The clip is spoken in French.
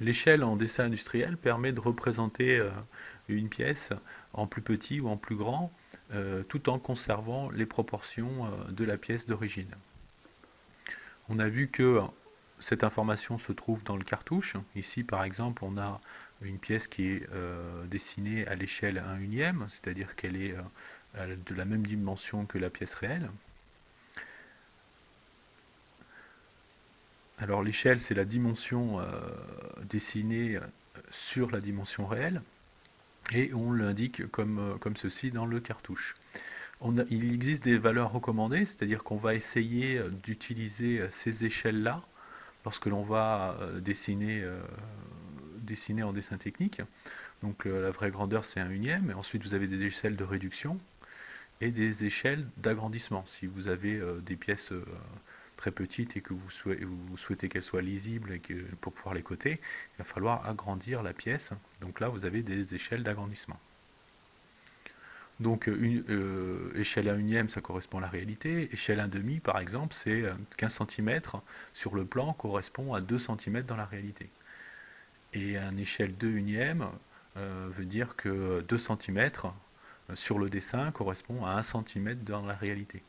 L'échelle en dessin industriel permet de représenter une pièce en plus petit ou en plus grand, tout en conservant les proportions de la pièce d'origine. On a vu que cette information se trouve dans le cartouche. Ici, par exemple, on a une pièce qui est dessinée à l'échelle 1/1, c'est-à-dire qu'elle est de la même dimension que la pièce réelle. Alors l'échelle, c'est la dimension dessinée sur la dimension réelle, et on l'indique comme ceci dans le cartouche. Il existe des valeurs recommandées, c'est-à-dire qu'on va essayer d'utiliser ces échelles-là lorsque l'on va dessiner en dessin technique. Donc la vraie grandeur c'est 1/1, et ensuite vous avez des échelles de réduction et des échelles d'agrandissement. Si vous avez des pièces très petites et que vous souhaitez qu'elles soient lisibles et pour pouvoir les coter, il va falloir agrandir la pièce. Donc là vous avez des échelles d'agrandissement. Donc échelle 1/1, ça correspond à la réalité. Échelle 1/2, par exemple, c'est 15 cm sur le plan correspond à 2 cm dans la réalité. Et une échelle 2/1 veut dire que 2 cm sur le dessin correspond à 1 cm dans la réalité.